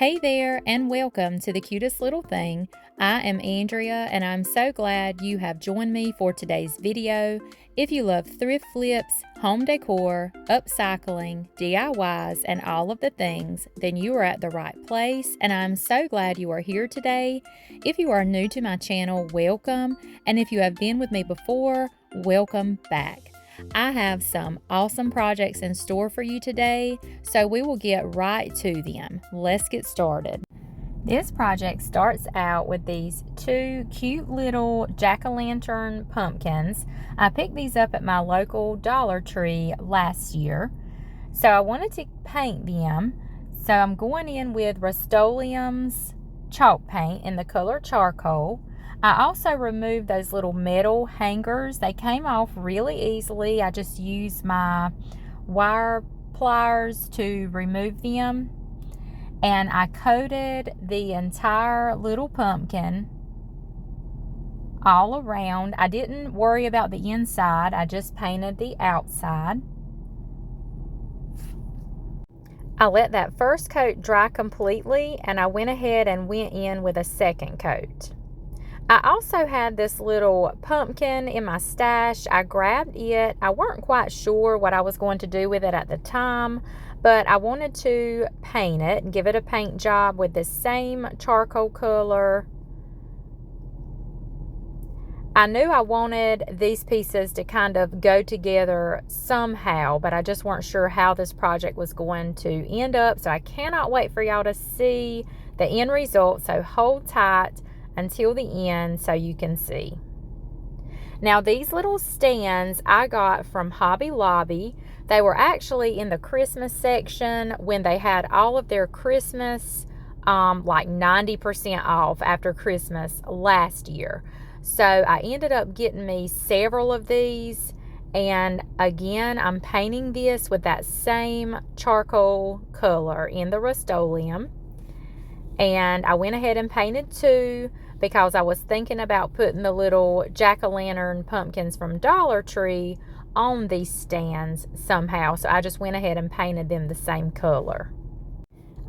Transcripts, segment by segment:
Hey there, and welcome to The Cutest Little Thing. I am Andrea, and I'm so glad you have joined me for today's video. If you love thrift flips, home decor, upcycling, DIYs, and all of the things, then you are at the right place, and I'm so glad you are here today. If you are new to my channel, welcome, and if you have been with me before, welcome back. I have some awesome projects in store for you today, so we will get right to them. Let's get started. This project starts out with these two cute little jack-o'-lantern pumpkins. I picked these up at my local Dollar Tree last year, so I wanted to paint them. So I'm going in with Rust-Oleum's chalk paint in the color charcoal. I also removed those little metal hangers. They came off really easily. I just used my wire pliers to remove them. And I coated the entire little pumpkin all around. I didn't worry about the inside. I just painted the outside. I let that first coat dry completely, and I went ahead and went in with a second coat. I also had this little pumpkin in my stash. I grabbed it. I weren't quite sure what I was going to do with it at the time, but I wanted to paint it and give it a paint job with the same charcoal color. I knew I wanted these pieces to kind of go together somehow, but I just weren't sure how this project was going to end up, so I cannot wait for y'all to see the end result, so hold tight until the end so you can see. Now, these little stands I got from Hobby Lobby. They were actually in the Christmas section when they had all of their Christmas like 90% off after Christmas last year. So I ended up getting me several of these, and again I'm painting this with that same charcoal color in the Rust-Oleum. And I went ahead and painted two because I was thinking about putting the little jack-o'-lantern pumpkins from Dollar Tree on these stands somehow. So I just went ahead and painted them the same color.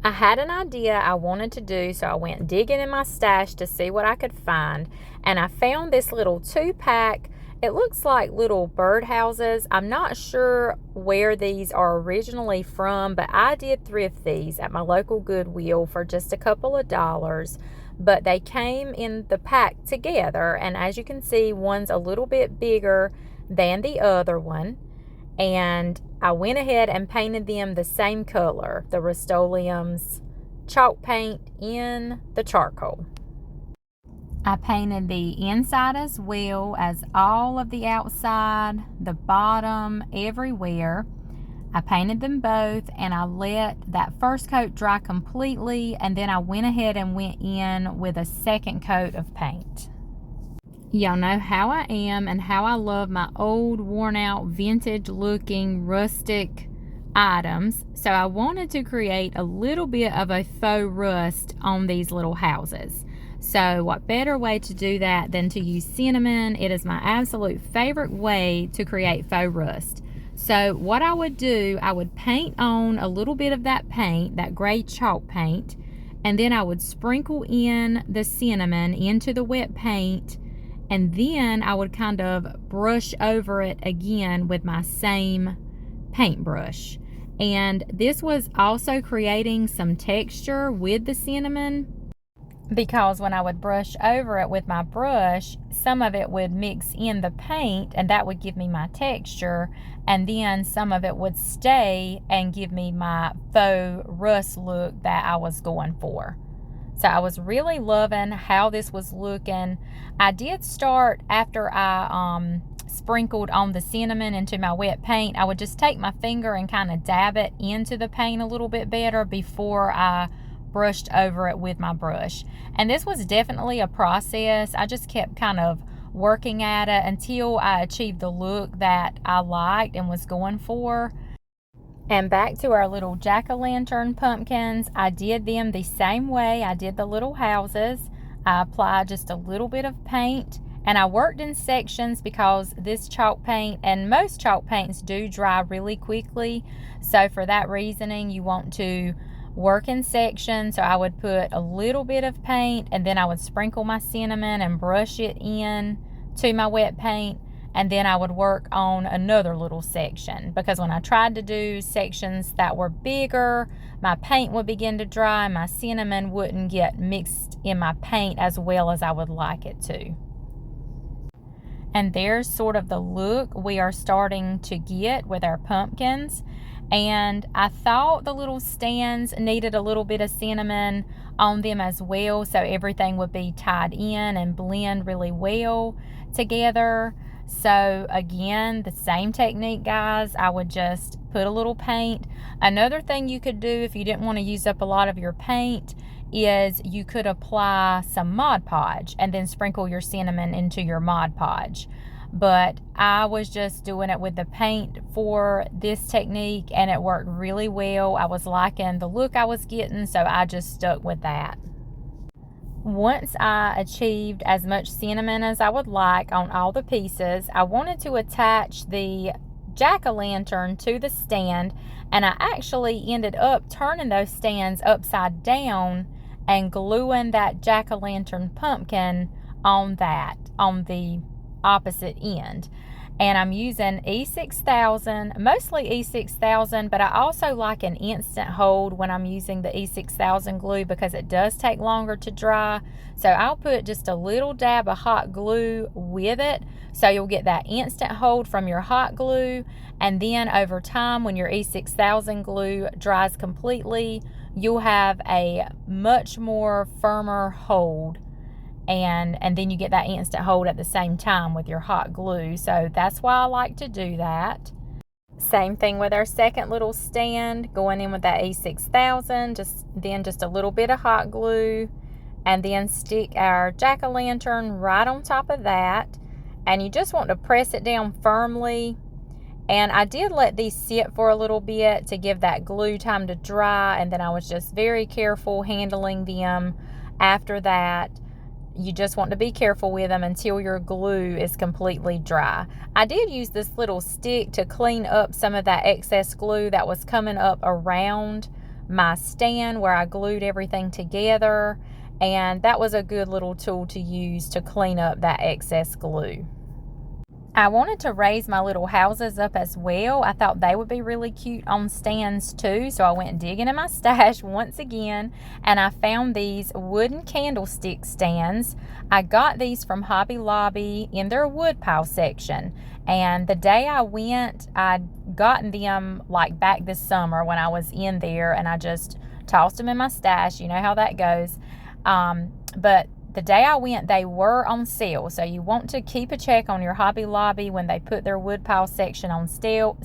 I had an idea I wanted to do, so I went digging in my stash to see what I could find. And I found this little 2-pack. It looks like little birdhouses. I'm not sure where these are originally from, but I did thrift these at my local Goodwill for just a couple of dollars. But they came in the pack together, and as you can see, one's a little bit bigger than the other one. And I went ahead and painted them the same color, the Rust-Oleum's chalk paint in the charcoal. I painted the inside as well as all of the outside, the bottom, everywhere. I painted them both, and I let that first coat dry completely, and then I went ahead and went in with a second coat of paint. Y'all know how I am and how I love my old, worn out, vintage looking, rustic items. So I wanted to create a little bit of a faux rust on these little houses. So what better way to do that than to use cinnamon? It is my absolute favorite way to create faux rust. So what I would do, I would paint on a little bit of that paint, that gray chalk paint, and then I would sprinkle in the cinnamon into the wet paint, and then I would kind of brush over it again with my same paintbrush. And this was also creating some texture with the cinnamon, because when I would brush over it with my brush, some of it would mix in the paint, and that would give me my texture, and then some of it would stay and give me my faux rust look that I was going for. So I was really loving how this was looking. I did start, after I sprinkled on the cinnamon into my wet paint, I would just take my finger and kind of dab it into the paint a little bit better before I brushed over it with my brush. And this was definitely a process. I just kept kind of working at it until I achieved the look that I liked and was going for. And back to our little jack-o'-lantern pumpkins, I did them the same way I did the little houses. I applied just a little bit of paint, and I worked in sections because this chalk paint and most chalk paints do dry really quickly. So for that reasoning, you want to work in sections. So I would put a little bit of paint, and then I would sprinkle my cinnamon and brush it in to my wet paint, and then I would work on another little section, because when I tried to do sections that were bigger, my paint would begin to dry and my cinnamon wouldn't get mixed in my paint as well as I would like it to. And there's sort of the look we are starting to get with our pumpkins. And I thought the little stands needed a little bit of cinnamon on them as well, so everything would be tied in and blend really well together. So again, the same technique, guys. I would just put a little paint. Another thing you could do if you didn't want to use up a lot of your paint is you could apply some Mod Podge and then sprinkle your cinnamon into your Mod Podge. But I was just doing it with the paint for this technique, and it worked really well. I was liking the look I was getting, so I just stuck with that. Once I achieved as much cinnamon as I would like on all the pieces, I wanted to attach the jack-o'-lantern to the stand, and I actually ended up turning those stands upside down and gluing that jack-o'-lantern pumpkin on the opposite end. And I'm using E6000, mostly E6000, but I also like an instant hold when I'm using the E6000 glue, because it does take longer to dry. So I'll put just a little dab of hot glue with it, so you'll get that instant hold from your hot glue. And then over time, when your E6000 glue dries completely, you'll have a much more firmer hold. And then you get that instant hold at the same time with your hot glue. So that's why I like to do that. Same thing with our second little stand, going in with that E6000, just a little bit of hot glue, and then stick our jack-o'-lantern right on top of that. And you just want to press it down firmly. And I did let these sit for a little bit to give that glue time to dry, and then I was just very careful handling them after that. You just want to be careful with them until your glue is completely dry. I did use this little stick to clean up some of that excess glue that was coming up around my stand where I glued everything together, and that was a good little tool to use to clean up that excess glue. I wanted to raise my little houses up as well. I thought they would be really cute on stands too. So I went digging in my stash once again, and I found these wooden candlestick stands. I got these from Hobby Lobby in their woodpile section. And the day I went, I'd gotten them like back this summer when I was in there, and I just tossed them in my stash. You know how that goes. But the day I went, they were on sale. So you want to keep a check on your Hobby Lobby when they put their woodpile section on sale.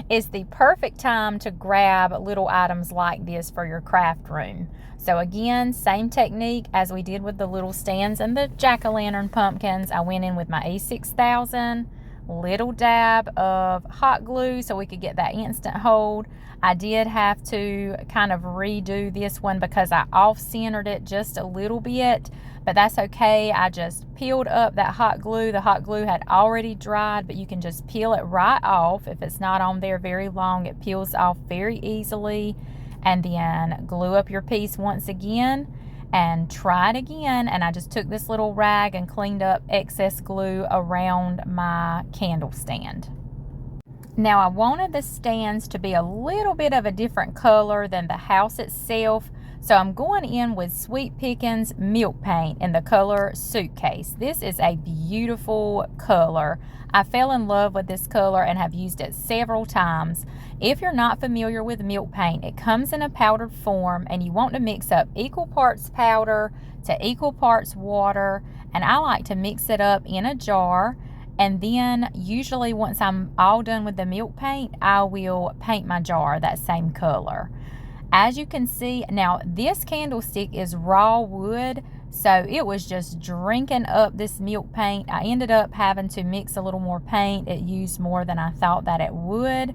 Is the perfect time to grab little items like this for your craft room. So again, same technique as we did with the little stands and the jack-o'-lantern pumpkins. I went in with my E6000, little dab of hot glue so we could get that instant hold. I did have to kind of redo this one because I off-centered it just a little bit, but that's okay. I just peeled up that hot glue. The hot glue had already dried, but you can just peel it right off. If it's not on there very long, it peels off very easily. And then glue up your piece once again and try it again. And I just took this little rag and cleaned up excess glue around my candle stand. Now I wanted the stands to be a little bit of a different color than the house itself, so I'm going in with Sweet Pickins Milk Paint in the color Suitcase. This is a beautiful color. I fell in love with this color and have used it several times. If you're not familiar with milk paint, it comes in a powdered form, and you want to mix up equal parts powder to equal parts water, and I like to mix it up in a jar. And then usually once I'm all done with the milk paint, I will paint my jar that same color. As you can see, now this candlestick is raw wood, so it was just drinking up this milk paint. I ended up having to mix a little more paint. It used more than I thought that it would.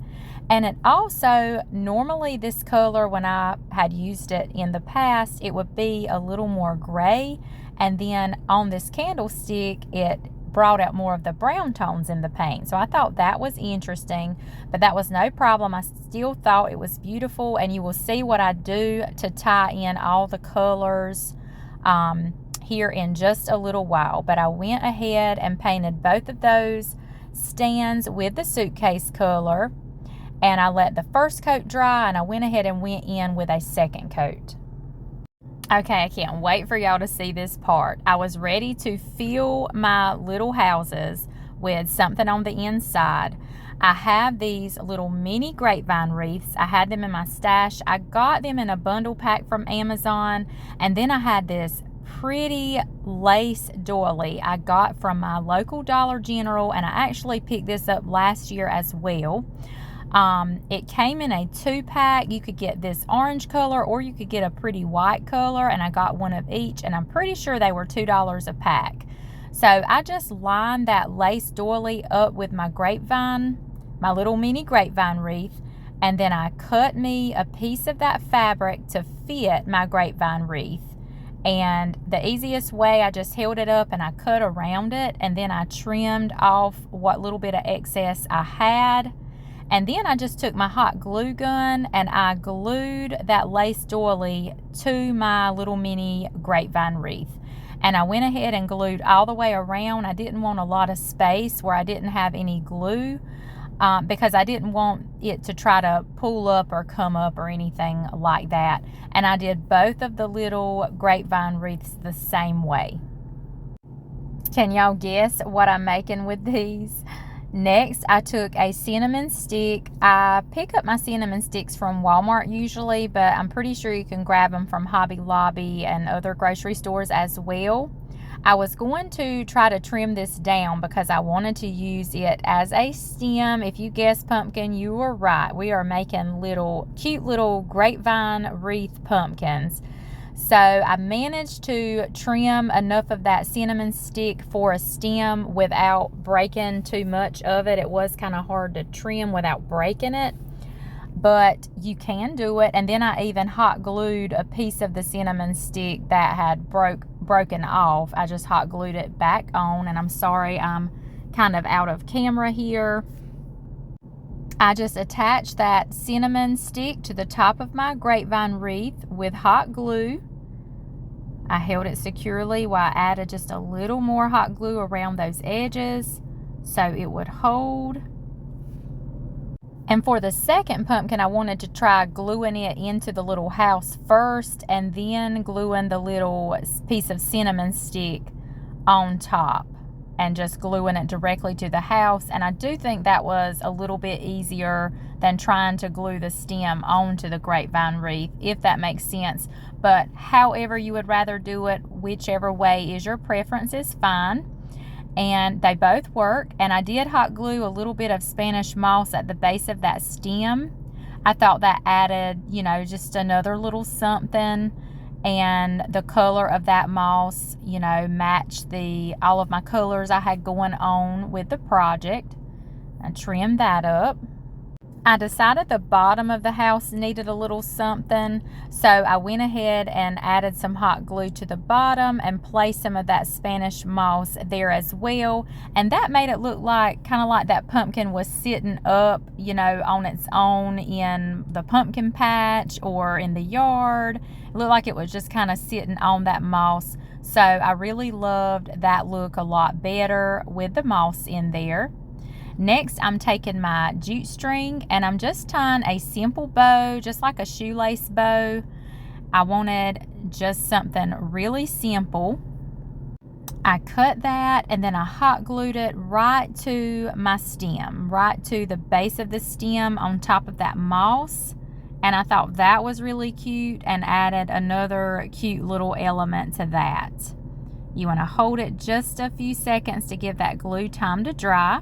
And it also, normally this color, when I had used it in the past, it would be a little more gray. And then on this candlestick, it brought out more of the brown tones in the paint. So I thought that was interesting, but that was no problem. I still thought it was beautiful, and you will see what I do to tie in all the colors here in just a little while. But I went ahead and painted both of those stands with the suitcase color, and I let the first coat dry, and I went ahead and went in with a second coat. Okay, I can't wait for y'all to see this part. I was ready to fill my little houses with something on the inside. I have these little mini grapevine wreaths. I had them in my stash. I got them in a bundle pack from Amazon. And then I had this pretty lace doily I got from my local Dollar General, and I actually picked this up last year as well. It came in a 2-pack. You could get this orange color, or you could get a pretty white color, and I got one of each, and I'm pretty sure they were $2 a pack. So I just lined that lace doily up with my grapevine, my little mini grapevine wreath, and then I cut me a piece of that fabric to fit my grapevine wreath. And the easiest way, I just held it up and I cut around it, and then I trimmed off what little bit of excess I had. And then I just took my hot glue gun and I glued that lace doily to my little mini grapevine wreath. And I went ahead and glued all the way around. I didn't want a lot of space where I didn't have any glue, because I didn't want it to try to pull up or come up or anything like that. And I did both of the little grapevine wreaths the same way. Can y'all guess what I'm making with these? Next, I took a cinnamon stick. I pick up my cinnamon sticks from Walmart usually, but I'm pretty sure you can grab them from Hobby Lobby and other grocery stores as well. I was going to try to trim this down because I wanted to use it as a stem. If you guessed pumpkin, you were right. We are making cute little grapevine wreath pumpkins. So I managed to trim enough of that cinnamon stick for a stem without breaking too much of it. It was kind of hard to trim without breaking it, but you can do it. And then I even hot glued a piece of the cinnamon stick that had broken off. I just hot glued it back on, and I'm sorry I'm kind of out of camera here. I just attached that cinnamon stick to the top of my grapevine wreath with hot glue. I held it securely while I added just a little more hot glue around those edges so it would hold. And for the second pumpkin, I wanted to try gluing it into the little house first and then gluing the little piece of cinnamon stick on top and just gluing it directly to the house. And I do think that was a little bit easier than trying to glue the stem onto the grapevine wreath, if that makes sense. But however you would rather do it, whichever way is your preference is fine. And they both work. And I did hot glue a little bit of Spanish moss at the base of that stem. I thought that added, just another little something. And the color of that moss, matched all of my colors I had going on with the project. I trimmed that up. I decided the bottom of the house needed a little something, so I went ahead and added some hot glue to the bottom and placed some of that Spanish moss there as well. And that made it look kind of like that pumpkin was sitting up, on its own in the pumpkin patch or in the yard. It looked like it was just kind of sitting on that moss. So I really loved that look a lot better with the moss in there. Next, I'm taking my jute string and I'm just tying a simple bow, just like a shoelace bow. I wanted just something really simple. I cut that and then I hot glued it right to my stem, right to the base of the stem on top of that moss. And I thought that was really cute and added another cute little element to that. You want to hold it just a few seconds to give that glue time to dry.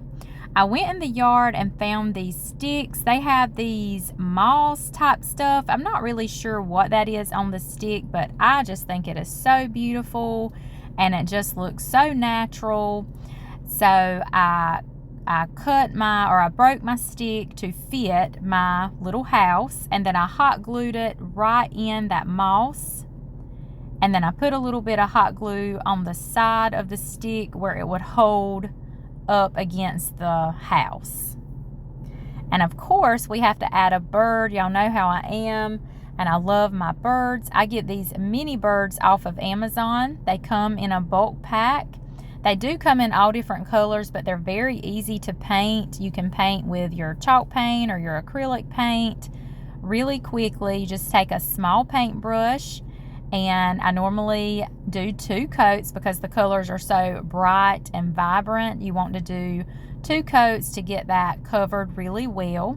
I went in the yard and found these sticks. They have these moss type stuff. I'm not really sure what that is on the stick, but I just think it is so beautiful and it just looks so natural. So I broke my stick to fit my little house, and then I hot glued it right in that moss. And then I put a little bit of hot glue on the side of the stick where it would hold up against the house. And of course, we have to add a bird. Y'all know how I am, and I love my birds. I get these mini birds off of Amazon. They come in a bulk pack. They do come in all different colors, but they're very easy to paint. You can paint with your chalk paint or your acrylic paint really quickly. You just take a small paintbrush, and I normally do 2 coats because the colors are so bright and vibrant. You want to do 2 coats to get that covered really well.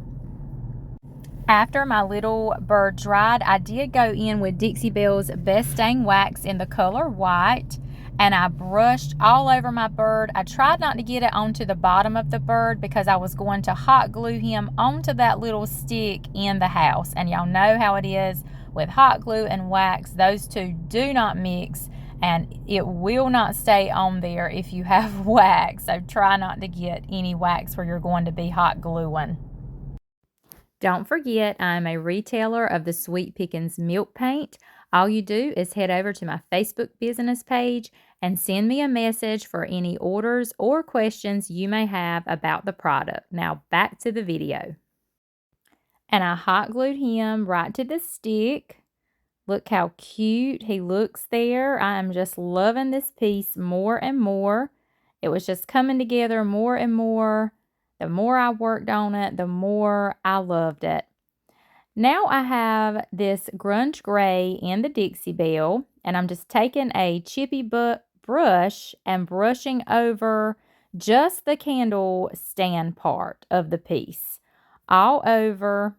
After my little bird dried, I did go in with Dixie Belle's Best Stain Wax in the color white, and I brushed all over my bird. I tried not to get it onto the bottom of the bird because I was going to hot glue him onto that little stick in the house. And y'all know how it is with hot glue and wax. Those two do not mix, and it will not stay on there if you have wax. So try not to get any wax where you're going to be hot gluing. Don't forget, I'm a retailer of the Sweet Pickins Milk Paint. All you do is head over to my Facebook business page and send me a message for any orders or questions you may have about the product. Now back to the video. And I hot glued him right to the stick. Look how cute he looks there. I am just loving this piece more and more. It was just coming together more and more. The more I worked on it, the more I loved it. Now I have this grunge gray in the Dixie Belle, and I'm just taking a chippy brush and brushing over just the candle stand part of the piece. All over.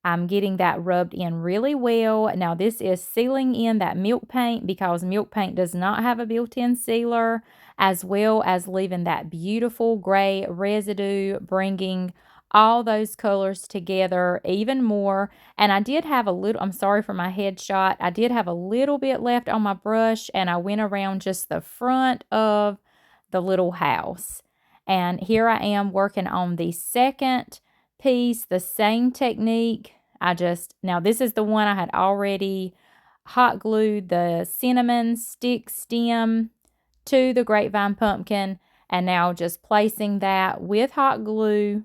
I'm getting that rubbed in really well. Now this is sealing in that milk paint because milk paint does not have a built-in sealer, as well as leaving that beautiful gray residue, bringing all those colors together even more. And I did have a little, I'm sorry for my headshot, I did have a little bit left on my brush, and I went around just the front of the little house. And here I am working on the second piece, the same technique. Now this is the one I had already hot glued the cinnamon stick stem to the grapevine pumpkin, and now just placing that with hot glue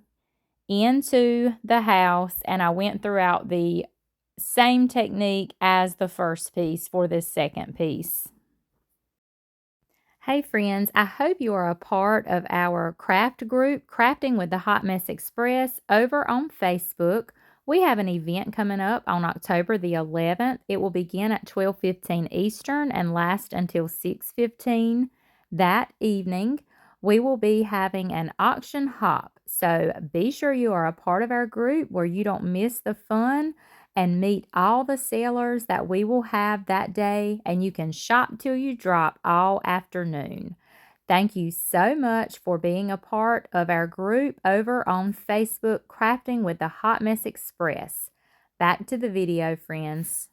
into the house. And I went throughout the same technique as the first piece for this second piece. Hey friends, I hope you are a part of our craft group, Crafting with the Hot Mess Express, over on Facebook. We have an event coming up on October the 11th. It will begin at 12:15 Eastern and last until 6:15 that evening. We will be having an auction hop, so be sure you are a part of our group where you don't miss the fun and meet all the sellers that we will have that day, and you can shop till you drop all afternoon. Thank you so much for being a part of our group over on Facebook, Crafting with the Hot Mess Express. Back to the video, friends.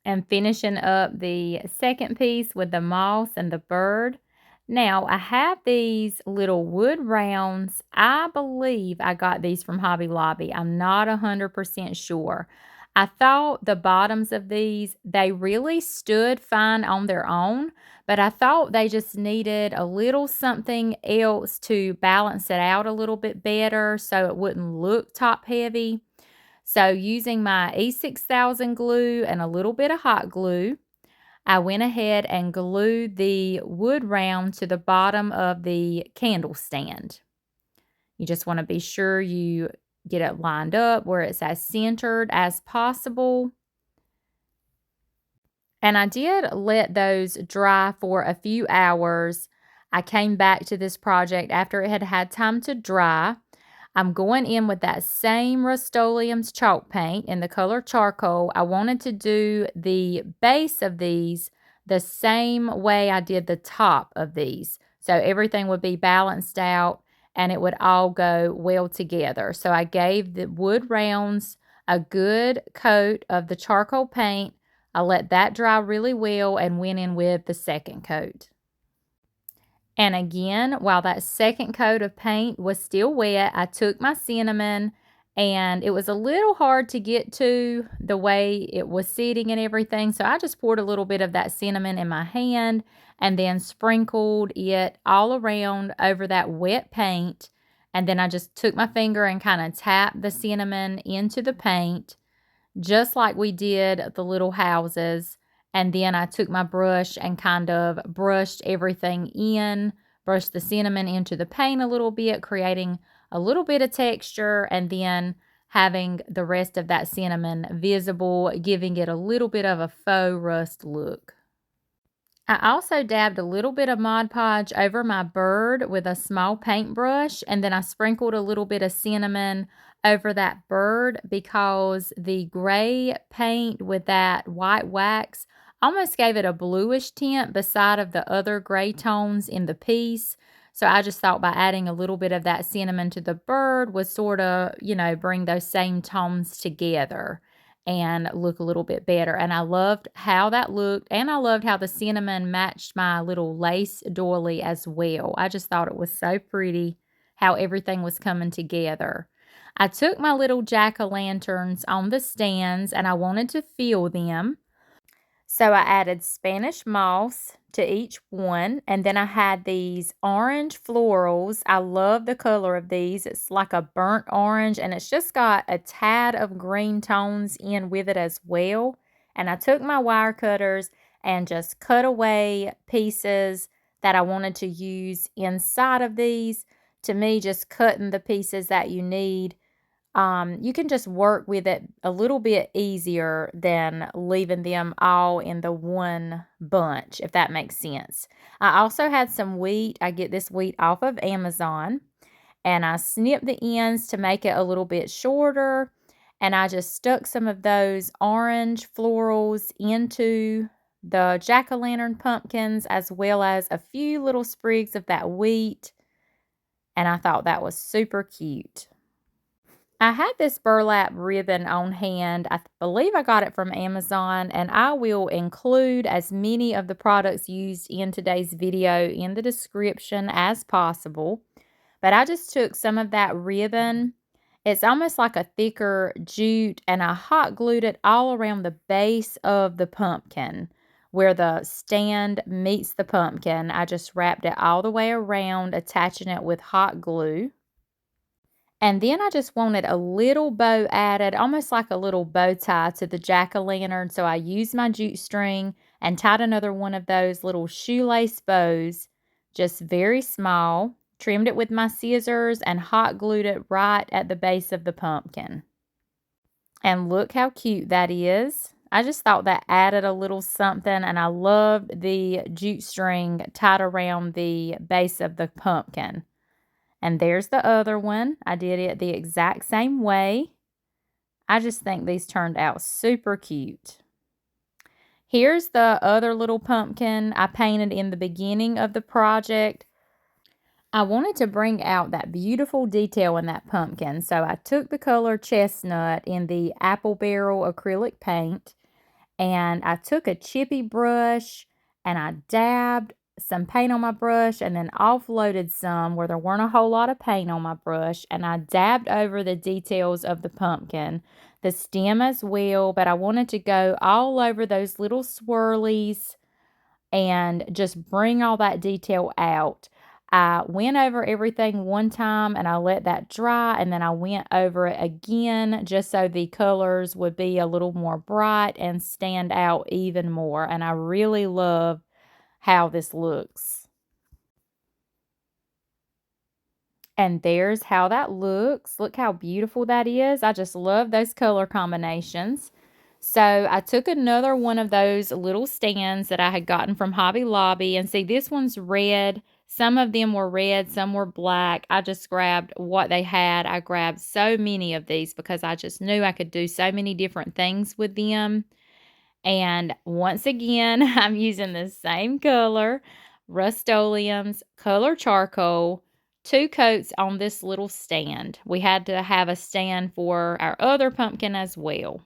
And finishing up the second piece with the moss and the bird. Now, I have these little wood rounds. I believe I got these from Hobby Lobby. I'm not 100% sure. I thought the bottoms of these, they really stood fine on their own, but I thought they just needed a little something else to balance it out a little bit better so it wouldn't look top heavy. So using my E6000 glue and a little bit of hot glue, I went ahead and glued the wood round to the bottom of the candle stand. You just want to be sure you get it lined up where it's as centered as possible. And I did let those dry for a few hours. I came back to this project after it had had time to dry. I'm going in with that same Rust-Oleum's chalk paint in the color charcoal. I wanted to do the base of these the same way I did the top of these. So everything would be balanced out and it would all go well together. So I gave the wood rounds a good coat of the charcoal paint. I let that dry really well and went in with the second coat. And again, while that second coat of paint was still wet, I took my cinnamon and it was a little hard to get to the way it was sitting and everything. So I just poured a little bit of that cinnamon in my hand and then sprinkled it all around over that wet paint. And then I just took my finger and kind of tapped the cinnamon into the paint, just like we did the little houses. And then I took my brush and kind of brushed everything in, brushed the cinnamon into the paint a little bit, creating a little bit of texture, and then having the rest of that cinnamon visible, giving it a little bit of a faux rust look. I also dabbed a little bit of Mod Podge over my bird with a small paintbrush, and then I sprinkled a little bit of cinnamon over that bird because the gray paint with that white wax almost gave it a bluish tint beside of the other gray tones in the piece. So I just thought by adding a little bit of that cinnamon to the bird would sort of, bring those same tones together and look a little bit better. And I loved how that looked, and I loved how the cinnamon matched my little lace doily as well. I just thought it was so pretty how everything was coming together. I took my little jack-o'-lanterns on the stands and I wanted to fill them. So I added Spanish moss to each one, and then I had these orange florals. I love the color of these. It's like a burnt orange, and it's just got a tad of green tones in with it as well. And I took my wire cutters and just cut away pieces that I wanted to use inside of these. To me, just cutting the pieces that you need, you can just work with it a little bit easier than leaving them all in the one bunch, if that makes sense. I also had some wheat. I get this wheat off of Amazon, and I snipped the ends to make it a little bit shorter, and I just stuck some of those orange florals into the jack-o'-lantern pumpkins, as well as a few little sprigs of that wheat, and I thought that was super cute. I had this burlap ribbon on hand. I believe I got it from Amazon, and I will include as many of the products used in today's video in the description as possible. But I just took some of that ribbon. It's almost like a thicker jute, and I hot glued it all around the base of the pumpkin where the stand meets the pumpkin. I just wrapped it all the way around, attaching it with hot glue. And then I just wanted a little bow added, almost like a little bow tie to the jack-o'-lantern. So I used my jute string and tied another one of those little shoelace bows, just very small, trimmed it with my scissors, and hot glued it right at the base of the pumpkin. And look how cute that is. I just thought that added a little something, and I loved the jute string tied around the base of the pumpkin. And there's the other one. I did it the exact same way. I just think these turned out super cute. Here's the other little pumpkin I painted in the beginning of the project. I wanted to bring out that beautiful detail in that pumpkin, so I took the color chestnut in the apple barrel acrylic paint, and I took a chippy brush and I dabbed some paint on my brush and then offloaded some where there weren't a whole lot of paint on my brush, and I dabbed over the details of the pumpkin, the stem as well, but I wanted to go all over those little swirlies and just bring all that detail out. I went over everything one time and I let that dry, and then I went over it again just so the colors would be a little more bright and stand out even more. And I really love how this looks. And there's how that looks. Look how beautiful that is. I just love those color combinations. So I took another one of those little stands that I had gotten from Hobby Lobby, and see, this one's red. Some of them were red, some were black. I just grabbed what they had. I grabbed so many of these because I just knew I could do so many different things with them. And once again, I'm using the same color, Rust-Oleum's Color Charcoal, 2 coats on this little stand. We had to have a stand for our other pumpkin as well.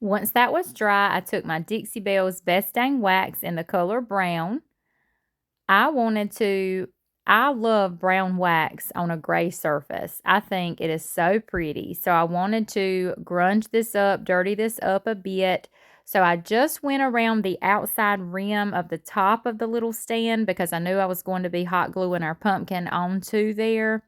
Once that was dry, I took my Dixie Belle's Best Dang Wax in the color brown. I wanted to I love brown wax on a gray surface. I think it is so pretty. So I wanted to grunge this up, dirty this up a bit. So I just went around the outside rim of the top of the little stand because I knew I was going to be hot gluing our pumpkin onto there.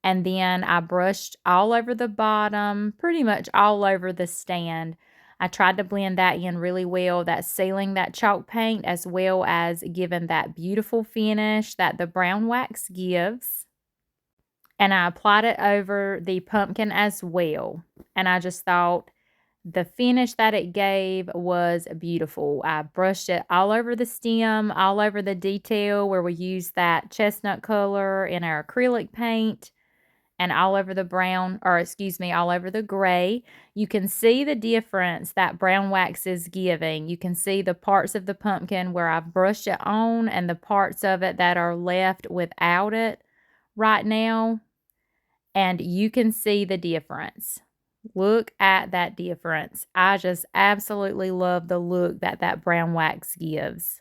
And then I brushed all over the bottom, pretty much all over the stand. I tried to blend that in really well, that sealing that chalk paint, as well as giving that beautiful finish that the brown wax gives. And I applied it over the pumpkin as well. And I just thought the finish that it gave was beautiful. I brushed it all over the stem, all over the detail where we used that chestnut color in our acrylic paint, and all over the brown, or excuse me, all over the gray. You can see the difference that brown wax is giving. You can see the parts of the pumpkin where I've brushed it on and the parts of it that are left without it right now. And you can see the difference. Look at that difference. I just absolutely love the look that that brown wax gives.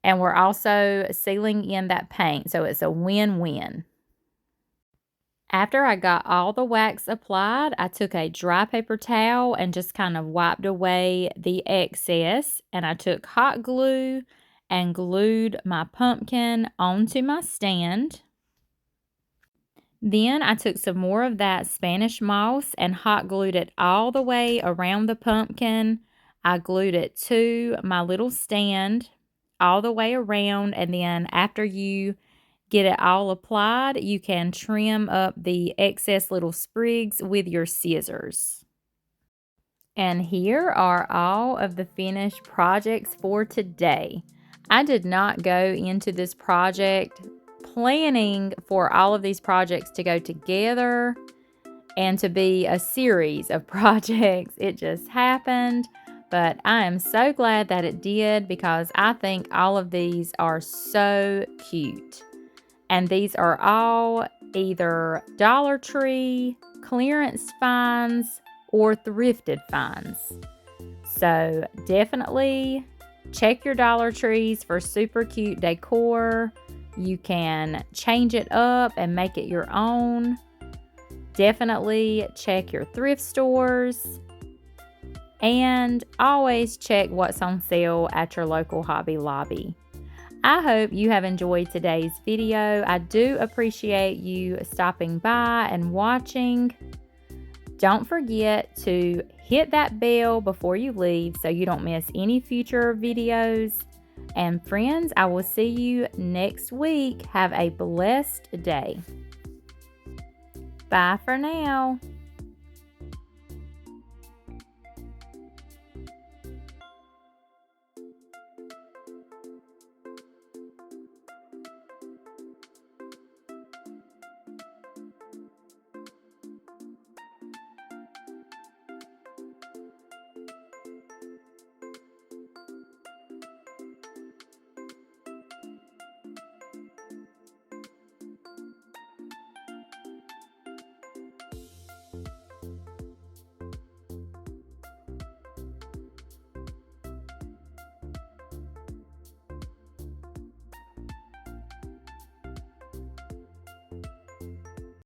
And we're also sealing in that paint, so it's a win-win. After I got all the wax applied, I took a dry paper towel and just kind of wiped away the excess. And I took hot glue and glued my pumpkin onto my stand. Then I took some more of that Spanish moss and hot glued it all the way around the pumpkin. I glued it to my little stand all the way around. And then after you get it all applied, you can trim up the excess little sprigs with your scissors. And here are all of the finished projects for today. I did not go into this project planning for all of these projects to go together and to be a series of projects. It just happened. But I am so glad that it did because I think all of these are so cute. And these are all either Dollar Tree, clearance finds, or thrifted finds. So definitely check your Dollar Trees for super cute decor. You can change it up and make it your own. Definitely check your thrift stores. And always check what's on sale at your local Hobby Lobby. I hope you have enjoyed today's video. I do appreciate you stopping by and watching. Don't forget to hit that bell before you leave so you don't miss any future videos. And friends, I will see you next week. Have a blessed day. Bye for now.